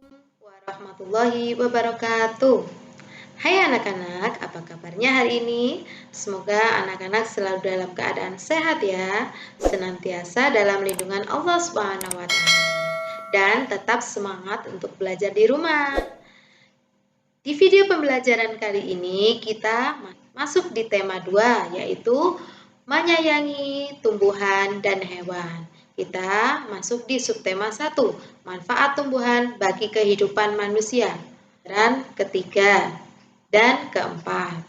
Warahmatullahi wabarakatuh. Hai anak-anak, apa kabarnya hari ini? Semoga anak-anak selalu dalam keadaan sehat ya, senantiasa dalam lindungan Allah Subhanahu wa taala. Dan tetap semangat untuk belajar di rumah. Di video pembelajaran kali ini kita masuk di tema 2, yaitu menyayangi tumbuhan dan hewan. Kita masuk di subtema 1, manfaat tumbuhan bagi kehidupan manusia. Dan ketiga dan keempat.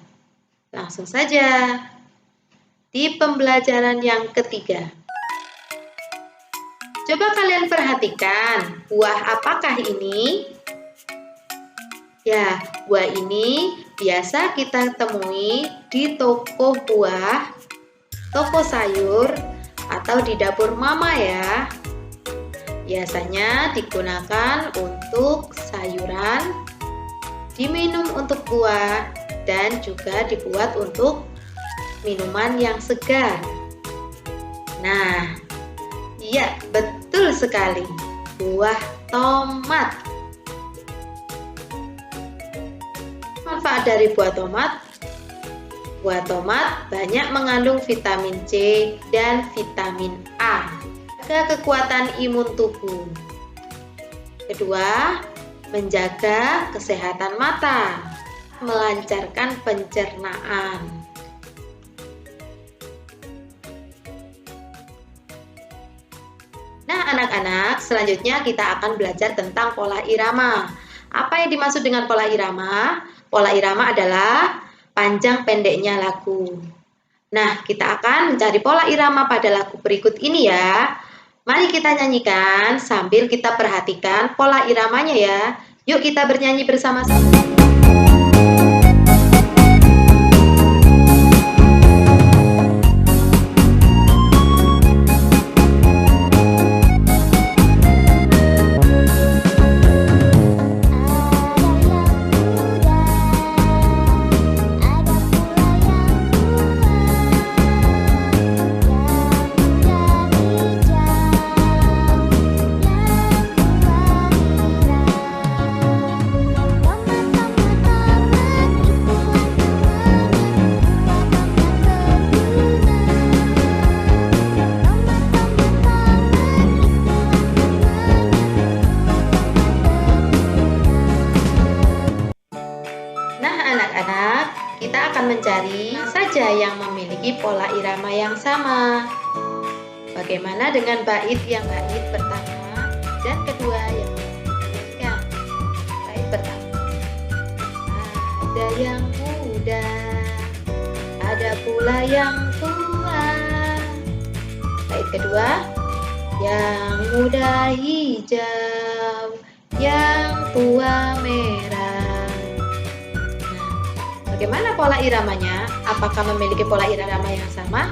Langsung saja. Di pembelajaran yang ketiga. Coba kalian perhatikan, buah apakah ini? Ya, buah ini biasa kita temui di toko buah, toko sayur, atau di dapur mama ya. Biasanya digunakan untuk sayuran, diminum untuk buah, dan juga dibuat untuk minuman yang segar. Nah, iya betul sekali, buah tomat. Manfaat dari buah tomat. Buah tomat banyak mengandung vitamin C dan vitamin A, menjaga kekuatan imun tubuh. Kedua, menjaga kesehatan mata, melancarkan pencernaan. Nah, anak-anak, selanjutnya kita akan belajar tentang pola irama. Apa yang dimaksud dengan pola irama? Pola irama adalah panjang pendeknya lagu. Nah, kita akan mencari pola irama pada lagu berikut ini ya. Mari kita nyanyikan sambil kita perhatikan pola iramanya ya. Yuk kita bernyanyi bersama-sama. Anak-anak, kita akan mencari saja yang memiliki pola irama yang sama. Bagaimana dengan bait pertama dan kedua yang kita bait pertama. Ada yang muda, ada pula yang tua. Bait kedua, yang muda hijau, yang tua merah. Bagaimana pola iramanya? Apakah memiliki pola irama yang sama?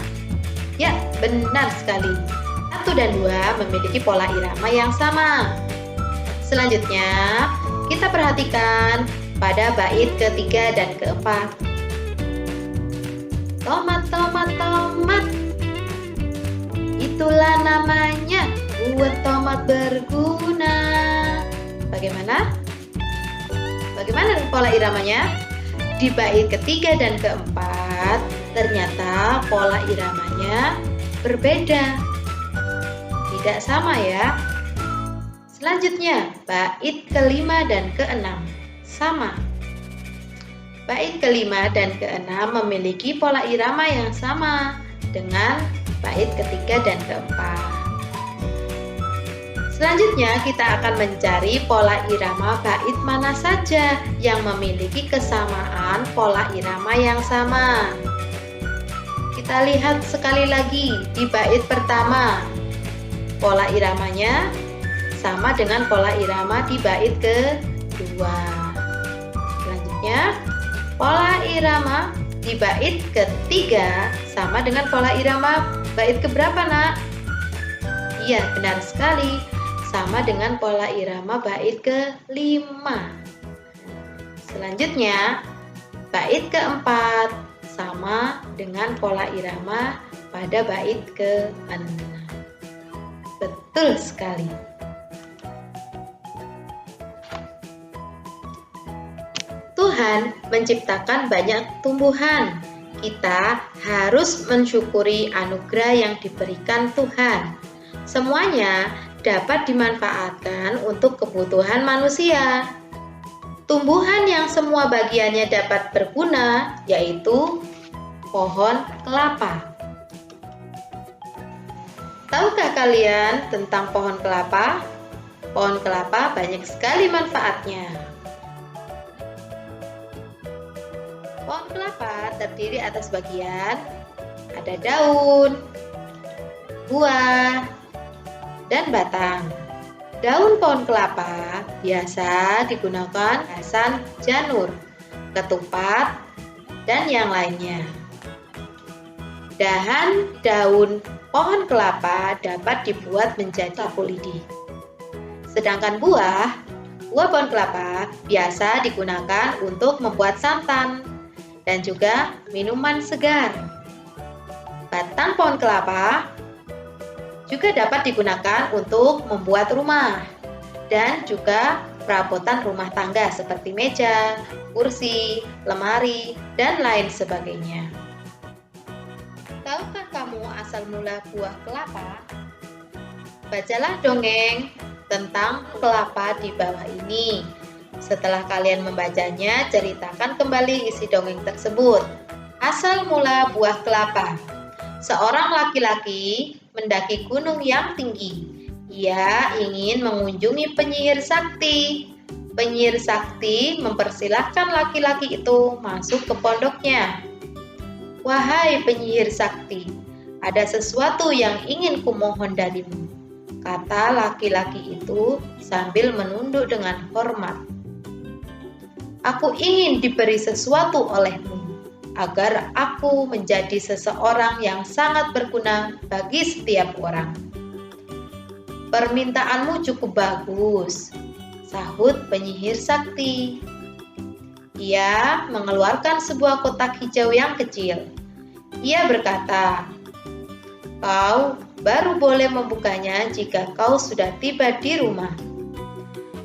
Ya, benar sekali. 1 dan 2 memiliki pola irama yang sama. Selanjutnya, kita perhatikan pada bait ketiga dan keempat. Tomat, tomat, tomat. Itulah namanya, buat tomat berguna. Bagaimana? Bagaimana pola iramanya? Di bait ketiga dan keempat, ternyata pola iramanya berbeda. Tidak sama ya. Selanjutnya, bait kelima dan keenam sama. Bait kelima dan keenam memiliki pola irama yang sama dengan bait ketiga dan keempat. Selanjutnya kita akan mencari pola irama bait mana saja yang memiliki kesamaan pola irama yang sama. Kita lihat sekali lagi di bait pertama. Pola iramanya sama dengan pola irama di bait kedua. Selanjutnya, pola irama di bait ketiga sama dengan pola irama bait keberapa, Nak? Iya, benar sekali. Sama dengan pola irama bait kelima. Selanjutnya, bait keempat sama dengan pola irama pada bait ke-6. Betul sekali. Tuhan menciptakan banyak tumbuhan. Kita harus mensyukuri anugerah yang diberikan Tuhan. Semuanya dapat dimanfaatkan untuk kebutuhan manusia. Tumbuhan yang semua bagiannya dapat berguna yaitu pohon kelapa. Tahukah kalian tentang pohon kelapa? Pohon kelapa banyak sekali manfaatnya. Pohon kelapa terdiri atas bagian ada daun, buah, dan batang. Daun pohon kelapa biasa digunakan hiasan janur, ketupat, dan yang lainnya. Daun pohon kelapa dapat dibuat menjadi sapu lidi. Sedangkan buah pohon kelapa biasa digunakan untuk membuat santan dan juga minuman segar. Batang pohon kelapa juga dapat digunakan untuk membuat rumah dan juga perabotan rumah tangga seperti meja, kursi, lemari, dan lain sebagainya. Tahukah kamu asal mula buah kelapa? Bacalah dongeng tentang kelapa di bawah ini. Setelah kalian membacanya, ceritakan kembali isi dongeng tersebut. Asal mula buah kelapa. Seorang laki-laki mendaki gunung yang tinggi. Ia ingin mengunjungi penyihir sakti. Penyihir sakti mempersilahkan laki-laki itu masuk ke pondoknya. "Wahai penyihir sakti, ada sesuatu yang ingin kumohon darimu," kata laki-laki itu sambil menunduk dengan hormat. "Aku ingin diberi sesuatu olehmu, agar aku menjadi seseorang yang sangat berguna bagi setiap orang." "Permintaanmu cukup bagus," sahut penyihir sakti. Ia mengeluarkan sebuah kotak hijau yang kecil. Ia berkata, "Kau baru boleh membukanya jika kau sudah tiba di rumah."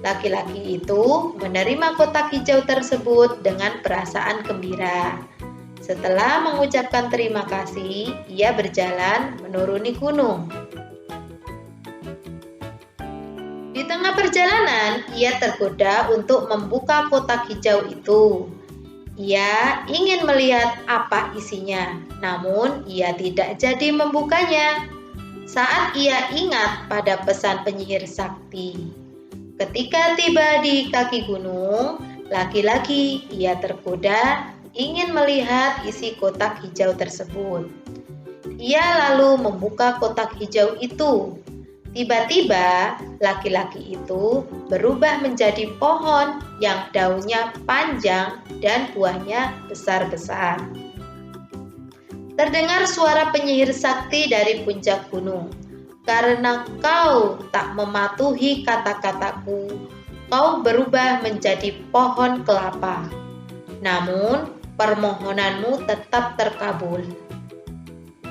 Laki-laki itu menerima kotak hijau tersebut dengan perasaan gembira. Setelah mengucapkan terima kasih, ia berjalan menuruni gunung. Di tengah perjalanan, ia tergoda untuk membuka kotak hijau itu. Ia ingin melihat apa isinya, namun ia tidak jadi membukanya. Saat ia ingat pada pesan penyihir sakti, ketika tiba di kaki gunung, lagi-lagi ia tergoda ingin melihat isi kotak hijau tersebut. Ia lalu membuka kotak hijau itu. Tiba-tiba, laki-laki itu berubah menjadi pohon yang daunnya panjang dan buahnya besar-besar. Terdengar suara penyihir sakti dari puncak gunung. "Karena kau tak mematuhi kata-kataku, kau berubah menjadi pohon kelapa. Namun, permohonanmu tetap terkabul.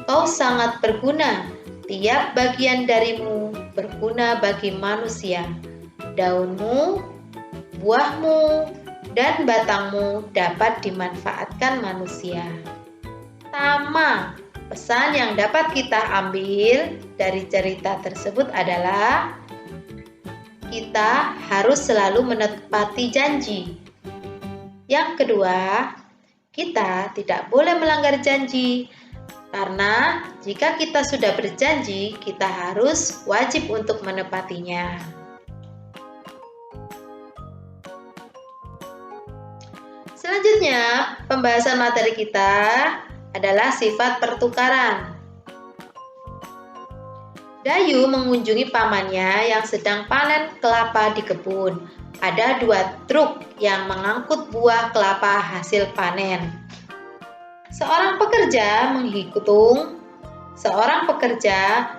Kau sangat berguna. Tiap bagian darimu berguna bagi manusia. Daunmu, buahmu, dan batangmu dapat dimanfaatkan manusia." Sama, pesan yang dapat kita ambil dari cerita tersebut adalah kita harus selalu menepati janji. Yang kedua, kita tidak boleh melanggar janji. Karena jika kita sudah berjanji, kita harus wajib untuk menepatinya. Selanjutnya, pembahasan materi kita adalah sifat pertukaran. Dayu mengunjungi pamannya yang sedang panen kelapa di kebun. Ada 2 truk yang mengangkut buah kelapa hasil panen. Seorang pekerja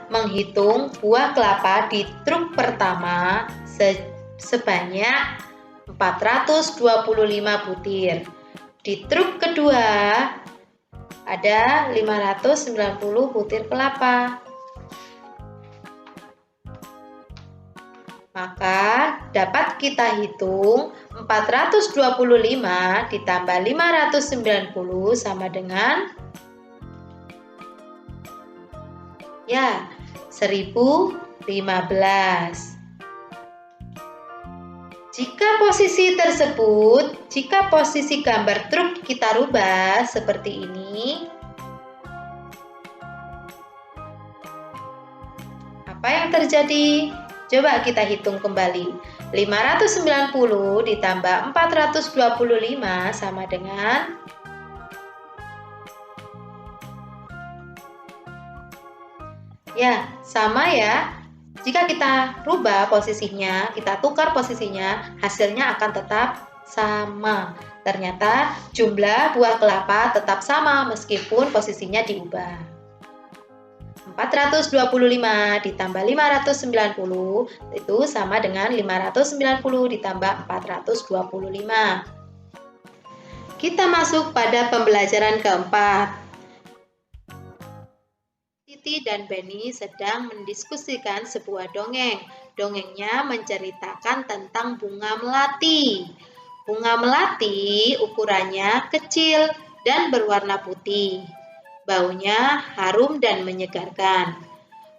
menghitung buah kelapa di truk pertama sebanyak 425 butir. Di truk kedua ada 590 butir kelapa. Maka dapat kita hitung 425 ditambah 590 sama dengan 1015. Jika posisi gambar truk kita rubah seperti ini, apa yang terjadi? Coba kita hitung kembali. 590 ditambah 425 sama dengan sama ya. Jika kita rubah posisinya, kita tukar posisinya, hasilnya akan tetap sama. Ternyata jumlah buah kelapa tetap sama meskipun posisinya diubah. 425 ditambah 590 itu sama dengan 590 ditambah 425. Kita masuk pada pembelajaran keempat. Siti dan Benny sedang mendiskusikan sebuah dongeng. Dongengnya menceritakan tentang bunga melati. Bunga melati ukurannya kecil dan berwarna putih. Baunya harum dan menyegarkan.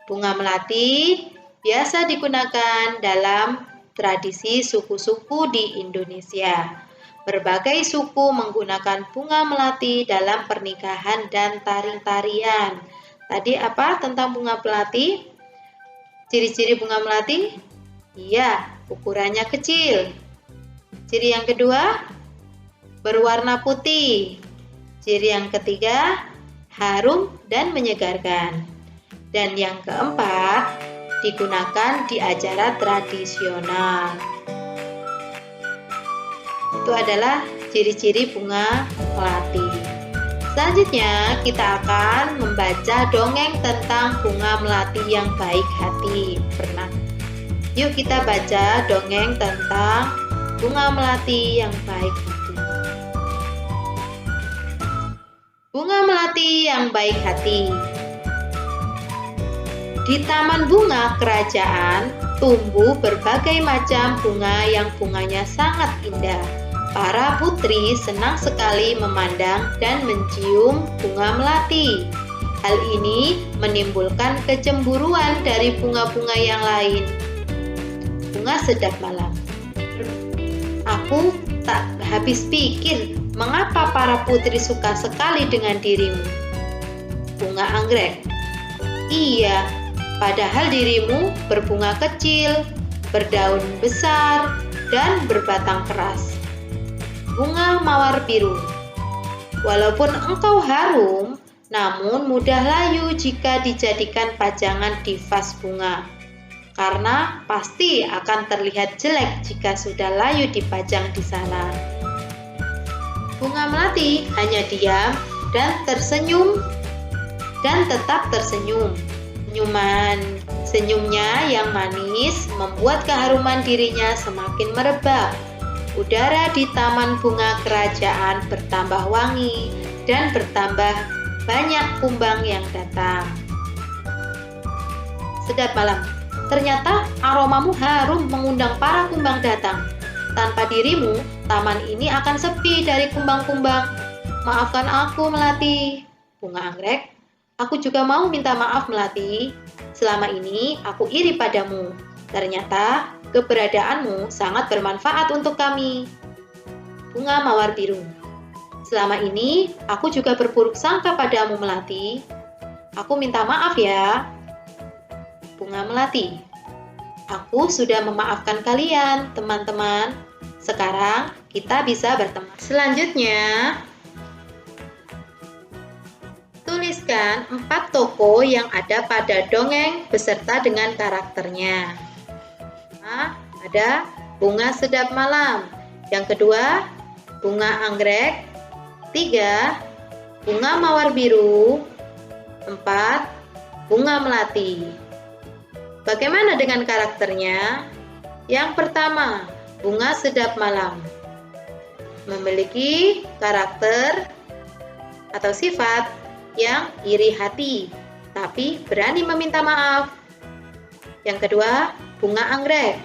Bunga melati biasa digunakan dalam tradisi suku-suku di Indonesia. Berbagai suku menggunakan bunga melati dalam pernikahan dan tari-tarian. Tadi apa tentang bunga melati? Ciri-ciri bunga melati? Iya, ukurannya kecil. Ciri yang kedua, berwarna putih. Ciri yang ketiga, harum dan menyegarkan. Dan yang keempat, digunakan di acara tradisional. Itu adalah ciri-ciri bunga melati. Selanjutnya, kita akan membaca dongeng tentang bunga melati yang baik hati. Yuk kita baca dongeng tentang bunga melati yang baik hati. Bunga melati yang baik hati. Di taman bunga kerajaan tumbuh berbagai macam bunga yang bunganya sangat indah. Para putri senang sekali memandang dan mencium bunga melati. Hal ini menimbulkan kecemburuan dari bunga-bunga yang lain. Bunga sedap malam. Aku tak habis pikir mengapa para putri suka sekali dengan dirimu. Bunga anggrek. Iya, padahal dirimu berbunga kecil, berdaun besar, dan berbatang keras. Bunga mawar biru. Walaupun engkau harum, namun mudah layu jika dijadikan pajangan di vas bunga. Karena pasti akan terlihat jelek jika sudah layu dipajang di sana. Bunga melati hanya diam dan tersenyum dan tetap tersenyum. Senyumnya yang manis membuat keharuman dirinya semakin merebak. Udara di taman bunga kerajaan bertambah wangi dan bertambah banyak kumbang yang datang. Sedap malam. Ternyata aromamu harum mengundang para kumbang datang. Tanpa dirimu, taman ini akan sepi dari kumbang-kumbang. Maafkan aku, Melati. Bunga anggrek, aku juga mau minta maaf, Melati. Selama ini aku iri padamu. Ternyata keberadaanmu sangat bermanfaat untuk kami. Bunga mawar biru, selama ini aku juga berburuk sangka padamu, Melati. Aku minta maaf ya. Bunga melati, aku sudah memaafkan kalian, teman-teman. Sekarang kita bisa berteman. Selanjutnya, tuliskan 4 tokoh yang ada pada dongeng beserta dengan karakternya. Ada bunga sedap malam. Yang kedua, bunga anggrek. 3, bunga mawar biru. 4, bunga melati. Bagaimana dengan karakternya? Yang pertama, bunga sedap malam memiliki karakter atau sifat yang iri hati, tapi berani meminta maaf. Yang kedua, bunga anggrek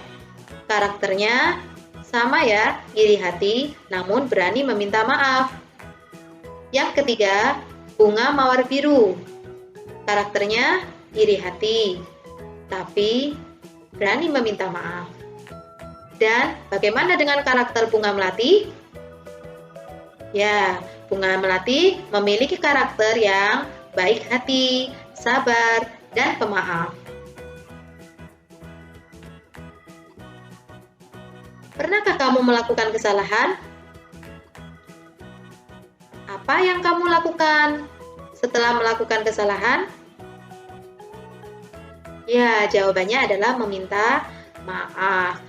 Karakternya sama ya, iri hati namun berani meminta maaf. Yang ketiga, bunga mawar biru. Karakternya iri hati, tapi berani meminta maaf. Dan bagaimana dengan karakter bunga melati? Ya, bunga melati memiliki karakter yang baik hati, sabar, dan pemaaf. Pernahkah kamu melakukan kesalahan? Apa yang kamu lakukan setelah melakukan kesalahan? Ya, jawabannya adalah meminta maaf.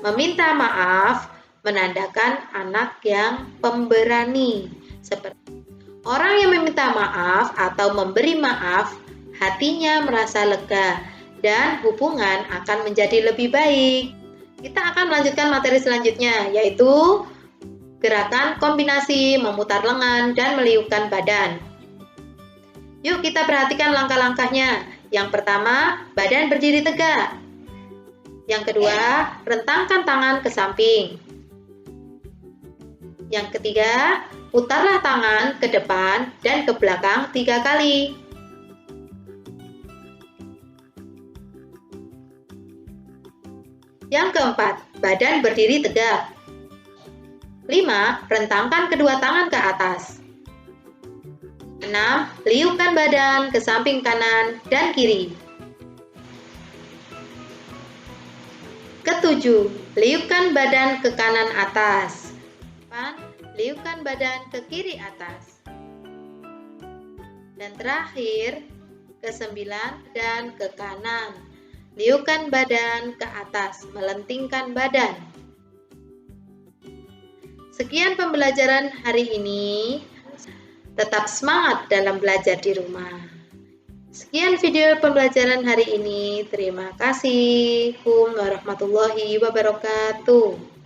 Meminta maaf menandakan anak yang pemberani. Seperti orang yang meminta maaf atau memberi maaf, hatinya merasa lega dan hubungan akan menjadi lebih baik. Kita akan melanjutkan materi selanjutnya, yaitu gerakan kombinasi memutar lengan dan meliukkan badan. Yuk kita perhatikan langkah-langkahnya. Yang pertama, badan berdiri tegak. Yang kedua, rentangkan tangan ke samping. Yang ketiga, putarlah tangan ke depan dan ke belakang 3 kali. Yang keempat, badan berdiri tegak. 5. Rentangkan kedua tangan ke atas. 6. Liukkan badan ke samping kanan dan kiri. Ketujuh, liukkan badan ke kanan atas. 8. Liukkan badan ke kiri atas. Dan terakhir, ke-9 dan ke kanan. Liukkan badan ke atas, melentingkan badan. Sekian pembelajaran hari ini. Tetap semangat dalam belajar di rumah. Sekian video pembelajaran hari ini. Terima kasih. Assalamualaikum warahmatullahi wabarakatuh.